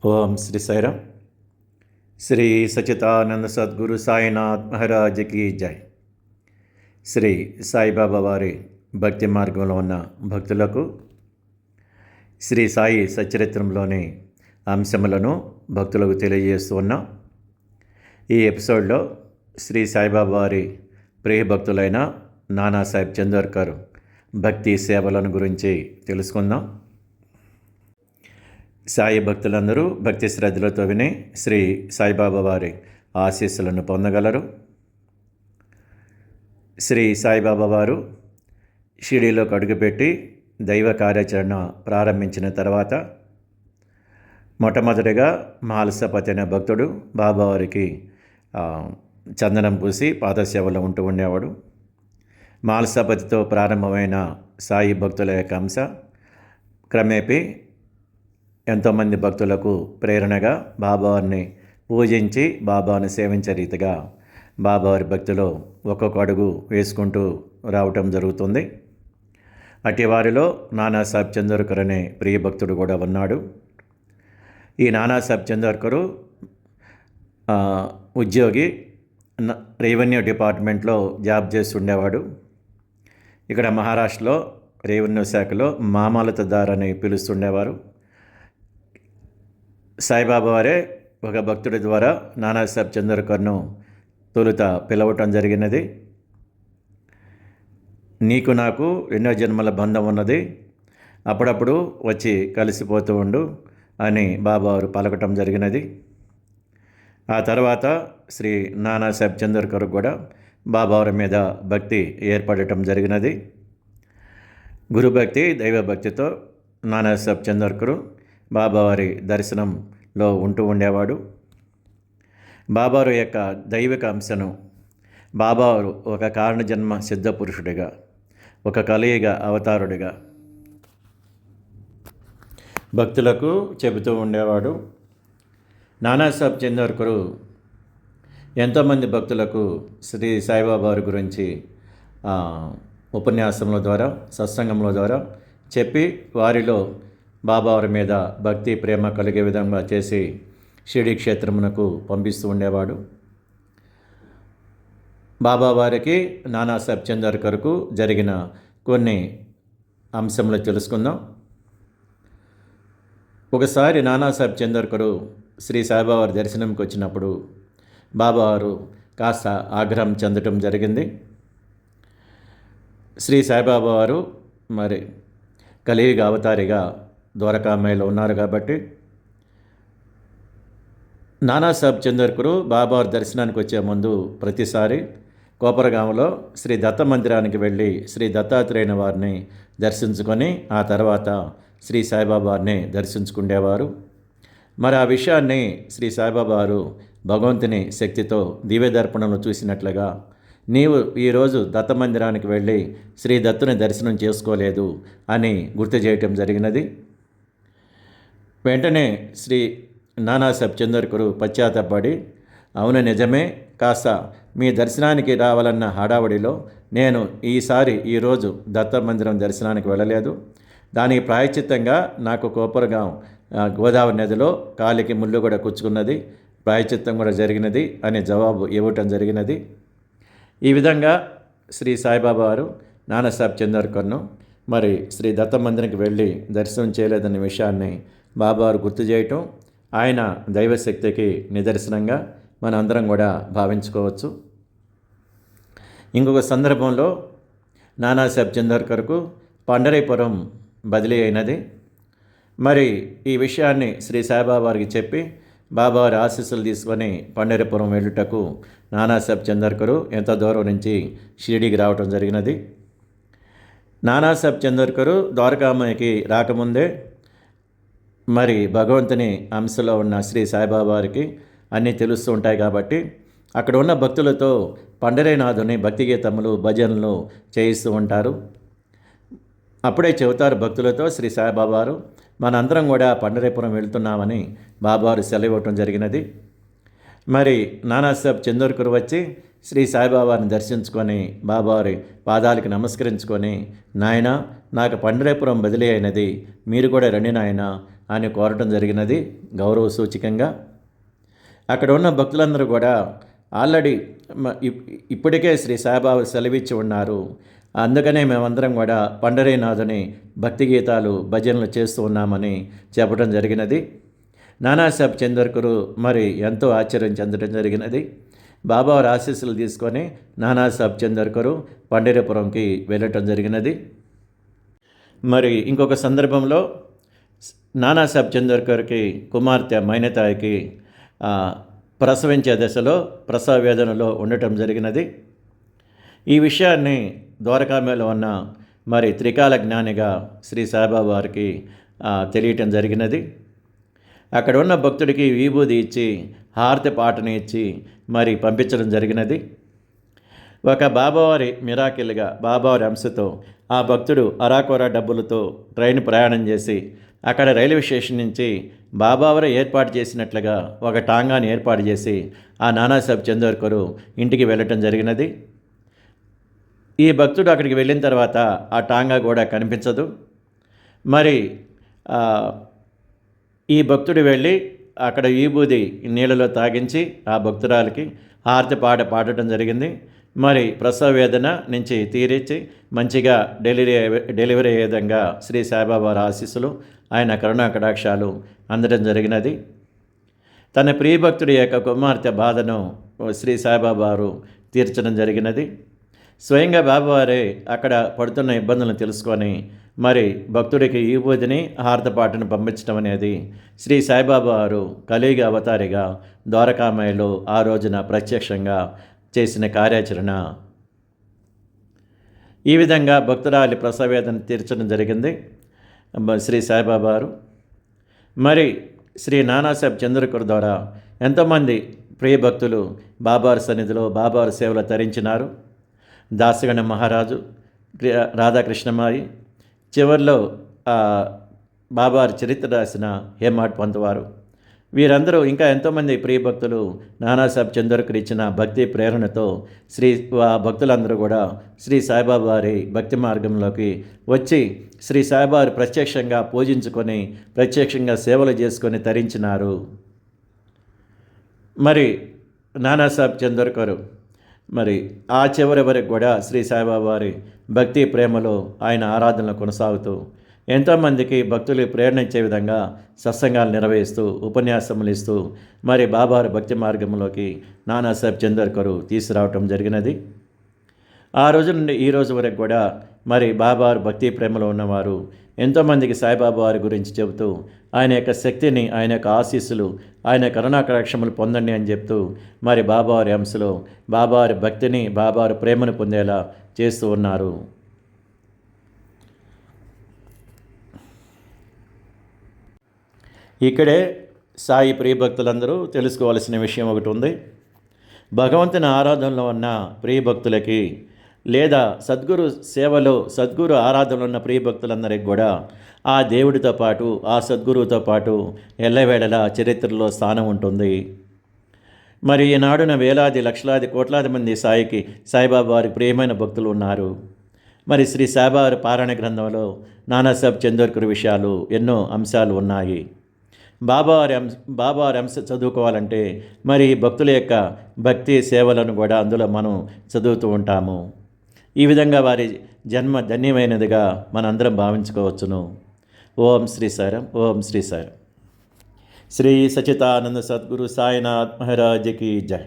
ఓం శ్రీ సాయిరామ్. శ్రీ సచితానంద సద్గురు సాయినాథ్ మహారాజ్కి జై. శ్రీ సాయిబాబా వారి భక్తి మార్గంలో ఉన్న భక్తులకు శ్రీ సాయి సచరిత్రంలోని అంశములను భక్తులకు తెలియజేస్తూ ఉన్నాం. ఈ ఎపిసోడ్లో శ్రీ సాయిబాబా వారి ప్రియ భక్తులైన నానాసాహెబ్ చందోర్కర్ భక్తి సేవలను గురించి తెలుసుకుందాం. సాయి భక్తులందరూ భక్తి శ్రద్ధలతో విని శ్రీ సాయిబాబా వారి ఆశీస్సులను పొందగలరు. శ్రీ సాయిబాబా వారు షిరిడీలోకి అడుగుపెట్టి దైవ కార్యాచరణ ప్రారంభించిన తర్వాత మొట్టమొదటిగా మాలసపతి అనే భక్తుడు బాబావారికి చందనం పూసి పాదసేవలో ఉంటూ ఉండేవాడు. మాలసపతితో ప్రారంభమైన సాయి భక్తుల యొక్క అంశ క్రమేపీ ఎంతోమంది భక్తులకు ప్రేరణగా బాబావారిని పూజించి బాబాను సేవించే రీతిగా బాబావారి భక్తిలో ఒక్కొక్క అడుగు వేసుకుంటూ రావటం జరుగుతుంది. అట్టి వారిలో నానాసాహెబ్ చందోర్కర్ అనే ప్రియ భక్తుడు కూడా ఉన్నాడు. ఈ నానాసాహెబ్ చందోర్కరు ఉద్యోగి, రెవెన్యూ డిపార్ట్మెంట్లో జాబ్ చేసి ఉండేవాడు. ఇక్కడ మహారాష్ట్రలో రెవెన్యూ శాఖలో మామలతదార్ అని పిలుస్తుండేవారు. సాయిబాబా వారే ఒక భక్తుడి ద్వారా నానాసాహెబ్ చందోర్కర్ను తొలుత పిలవటం జరిగినది. నీకు నాకు ఎన్నో జన్మల బంధం ఉన్నది, అప్పుడప్పుడు వచ్చి కలిసిపోతూ ఉండు అని బాబావారు పలకటం జరిగినది. ఆ తర్వాత శ్రీ నానాసాహెబ్ చందోర్కర్ కూడా బాబావారి మీద భక్తి ఏర్పడటం జరిగినది. గురుభక్తి దైవభక్తితో నానాసాహెబ్ చందోర్కర్ బాబావారి దర్శనంలో ఉంటూ ఉండేవాడు. బాబావారు యొక్క దైవిక అంశను బాబావారు ఒక కారణజన్మ సిద్ధ పురుషుడిగా, ఒక కలియుగ అవతారుడిగా భక్తులకు చెబుతూ ఉండేవాడు. నానాసాహెబ్ చందోర్కర్ ఎంతోమంది భక్తులకు శ్రీ సాయిబాబా వారి గురించి ఉపన్యాసముల ద్వారా, సత్సంగముల ద్వారా చెప్పి వారిలో బాబావారి మీద భక్తి ప్రేమ కలిగే విధంగా చేసి షిరిడీ క్షేత్రమునకు పంపిస్తూ ఉండేవాడు. బాబావారికి నానాసాహెబ్ చందోర్కర్కు జరిగిన కొన్ని అంశములు తెలుసుకుందాం. ఒకసారి నానాసాహెబ్ చందోర్కర్ శ్రీ సాయిబాబా దర్శనంకి వచ్చినప్పుడు బాబావారు కాస్త ఆగ్రహం చెందటం జరిగింది. శ్రీ సాయిబాబా వారు మరి కలియుగ అవతారిగా ద్వారకామాయిలో ఉన్నారు కాబట్టి నానాసాహెబ్ చందోర్కర్ బాబావారి దర్శనానికి వచ్చే ముందు ప్రతిసారి కోపరగాంలో శ్రీ దత్త మందిరానికి వెళ్ళి శ్రీ దత్తాత్రేయుని వారిని దర్శించుకొని ఆ తర్వాత శ్రీ సాయిబాబా వారిని దర్శించుకునేవారు. మరి ఆ విషయాన్ని శ్రీ సాయిబాబా వారు భగవంతుని శక్తితో దివ్యదర్పణంలో చూసినట్లుగా, నీవు ఈరోజు దత్త మందిరానికి వెళ్ళి శ్రీ దత్తుని దర్శనం చేసుకోలేదు అని గుర్తు చేయటం జరిగినది. వెంటనే శ్రీ నానాసాహెబ్ చందోర్కర్ పశ్చాత్తాపడి, అవును నిజమే, కాస్త మీ దర్శనానికి రావాలన్న హడావడిలో నేను ఈరోజు దత్త మందిరం దర్శనానికి వెళ్ళలేదు. దానికి ప్రాయశ్చిత్తంగా నాకు కోపరగాం గోదావరి నదిలో కాలికి ముళ్ళు కూడా కుచ్చుకున్నది, ప్రాయశ్చిత్తం కూడా జరిగినది అని జవాబు ఇవ్వటం జరిగినది. ఈ విధంగా శ్రీ సాయిబాబా వారు నానాసాహెబ్ చందోర్కర్ను మరి శ్రీ దత్త మందిరానికి వెళ్ళి దర్శనం చేయలేదనే విషయాన్ని బాబావారు గుర్తు చేయటం ఆయన దైవశక్తికి నిదర్శనంగా మన అందరం కూడా భావించుకోవచ్చు. ఇంకొక సందర్భంలో నానాసాహెబ్ చందోర్కర్కు పండరీపురం బదిలీ అయినది. మరి ఈ విషయాన్ని శ్రీ సాయిబాబా వారికి చెప్పి బాబావారి ఆశీస్సులు తీసుకొని పండరీపురం వెళ్ళుటకు నానాసాహెబ్ చందోర్కర్ ఎంతో దూరం నుంచి షిరిడీకి రావటం జరిగినది. నానాసాహెబ్ చందోర్కర్ ద్వారకామాయికి రాకముందే మరి భగవంతుని అంశలో ఉన్న శ్రీ సాయిబాబా వారికి అన్నీ తెలుస్తూ ఉంటాయి కాబట్టి అక్కడ ఉన్న భక్తులతో పండరీనాథుని భక్తి గీతములు భజనలు చేయిస్తూ ఉంటారు. అప్పుడే చెబుతారు భక్తులతో శ్రీ సాయిబాబా వారు, మనందరం కూడా పండరీపురం వెళ్తున్నామని బాబావారు సెలవివ్వటం జరిగినది. మరి నానాసాహెబ్ చందోర్కర్ వచ్చి శ్రీ సాయిబాబాని దర్శించుకొని బాబావారి పాదాలకి నమస్కరించుకొని, నాయన నాకు పండరీపురం బదిలీ అయినది, మీరు కూడా రండి నాయన అని కోరటం జరిగినది గౌరవ సూచకంగా. అక్కడ ఉన్న భక్తులందరూ కూడా ఆల్రెడీ ఇప్పటికే శ్రీ సాయిబాబా సెలవిచ్చి ఉన్నారు, అందుకనే మేమందరం కూడా పండరీనాథుని భక్తి గీతాలు భజనలు చేస్తూ ఉన్నామని చెప్పడం జరిగినది. నానాసాహెబ్ చందర్కర్ మరి ఎంతో ఆశ్చర్యం చెందడం జరిగినది. బాబావారి ఆశీస్సులు తీసుకొని నానాసాహెబ్ చందర్కర్ పండరీపురంకి వెళ్ళటం జరిగినది. మరి ఇంకొక సందర్భంలో నానాసాహెబ్ చందర్కర్కి కుమార్తె మైనతాయికి ప్రసవించే దశలో ప్రసవ వేదనలో ఉండటం జరిగినది. ఈ విషయాన్ని ద్వారకామేలో ఉన్న మరి త్రికాల జ్ఞానిగా శ్రీ సాయిబాబా వారికి తెలియటం జరిగినది. అక్కడ ఉన్న భక్తుడికి విభూది ఇచ్చి హారతి పాటని ఇచ్చి మరి పంపించడం జరిగినది. ఒక బాబావారి మిరాకిల్గా బాబావారి అంశతో ఆ భక్తుడు అరాకొరా డబ్బులతో ట్రైన్ ప్రయాణం చేసి అక్కడ రైల్వే స్టేషన్ నుంచి బాబావారు ఏర్పాటు చేసినట్లుగా ఒక టాంగాని ఏర్పాటు చేసి ఆ నానాసాహెబ్ చందర్కర్ ఇంటికి వెళ్ళటం జరిగినది. ఈ భక్తుడు అక్కడికి వెళ్ళిన తర్వాత ఆ టాంగా కూడా కనిపించదు. మరి ఈ భక్తుడు వెళ్ళి అక్కడ విభూది నీళ్ళలో తాగించి ఆ భక్తురాలకి హారతి పాడటం జరిగింది. మరి ప్రసవ వేదన నుంచి తీరిచ్చి మంచిగా డెలివరీ అయ్యే విధంగా శ్రీ సాయిబాబా ఆశీస్సులు, ఆయన కరుణా కటాక్షాలు అందడం జరిగినది. తన ప్రియభక్తుడి యొక్క కుమార్తె బాధను శ్రీ సాయిబాబా వారు తీర్చడం జరిగినది. స్వయంగా బాబావారే అక్కడ పడుతున్న ఇబ్బందులను తెలుసుకొని మరి భక్తుడికి ఈ విభూతిని హారతపాటను పంపించడం అనేది శ్రీ సాయిబాబా వారు కలియుగ అవతారిగా ద్వారకామాయిలో ఆ రోజున ప్రత్యక్షంగా చేసిన కార్యాచరణ. ఈ విధంగా భక్తురాలి ప్రసవేదన తీర్చడం జరిగింది శ్రీ సాయిబాబా వారు. మరి శ్రీ నానాసాహెబ్ చందర్కర్ ద్వారా ఎంతోమంది ప్రియ భక్తులు బాబావారి సన్నిధిలో బాబావారి సేవలు తరించినారు. దాసగణ మహారాజు, రాధాకృష్ణమాయి, చివరిలో బాబావారి చరిత్ర రాసిన హేమాడ్ పంత్ వారు, వీరందరూ ఇంకా ఎంతోమంది ప్రియభక్తులు నానాసాహెబ్ చందర్కర్ ఇచ్చిన భక్తి ప్రేరణతో భక్తులందరూ కూడా శ్రీ సాయిబాబా వారి భక్తి మార్గంలోకి వచ్చి శ్రీ సాయిబాబా ప్రత్యక్షంగా పూజించుకొని ప్రత్యక్షంగా సేవలు చేసుకొని తరించినారు. మరి నానాసాహెబ్ చందర్కర్ మరి ఆ చివరి వరకు కూడా శ్రీ సాయిబాబా వారి భక్తి ప్రేమలో ఆయన ఆరాధనలు కొనసాగుతూ ఎంతోమందికి భక్తులు ప్రేరణ ఇచ్చే విధంగా సత్సంగాలు నిర్వహిస్తూ ఉపన్యాసములు ఇస్తూ మరి బాబావారి భక్తి మార్గంలోకి నానాసాహెబ్ చందర్కర్ తీసుకురావటం జరిగినది. ఆ రోజు నుండి ఈ రోజు వరకు కూడా మరి బాబావారి భక్తి ప్రేమలో ఉన్నవారు ఎంతోమందికి సాయిబాబా వారి గురించి చెబుతూ ఆయన యొక్క శక్తిని, ఆయన యొక్క ఆశీస్సులు, ఆయన కరుణాకటాక్షములు పొందండి అని చెప్తూ మరి బాబావారి అంశలో బాబావారి భక్తిని, బాబావారి ప్రేమను పొందేలా చేస్తూ ఉన్నారు. ఇక్కడే సాయి ప్రియభక్తులందరూ తెలుసుకోవాల్సిన విషయం ఒకటి ఉంది. భగవంతుని ఆరాధనలో ఉన్న ప్రియభక్తులకి లేదా సద్గురు సేవలో సద్గురు ఆరాధనలో ఉన్న ప్రియభక్తులందరికీ కూడా ఆ దేవుడితో పాటు ఆ సద్గురువుతో పాటు ఎల్లవేళలా చరిత్రలో స్థానం ఉంటుంది. మరి ఈనాడున వేలాది లక్షలాది కోట్లాది మంది సాయిబాబా వారి ప్రియమైన భక్తులు ఉన్నారు. మరి శ్రీ సాయిబాబా పారాయణ గ్రంథంలో నానాసాహెబ్ చందర్కర్ విషయాలు ఎన్నో అంశాలు ఉన్నాయి. బాబావారి అంశ చదువుకోవాలంటే మరి భక్తుల యొక్క భక్తి సేవలను కూడా అందులో మనం చదువుతూ ఉంటాము. ఈ విధంగా వారి జన్మ ధన్యమైనదిగా మనందరం భావించుకోవచ్చును. ఓం శ్రీ సాయిరాం. ఓం శ్రీ సాయిరాం. శ్రీ సచితానంద సద్గురు సాయినాథ్ మహారాజ్ కీ జై.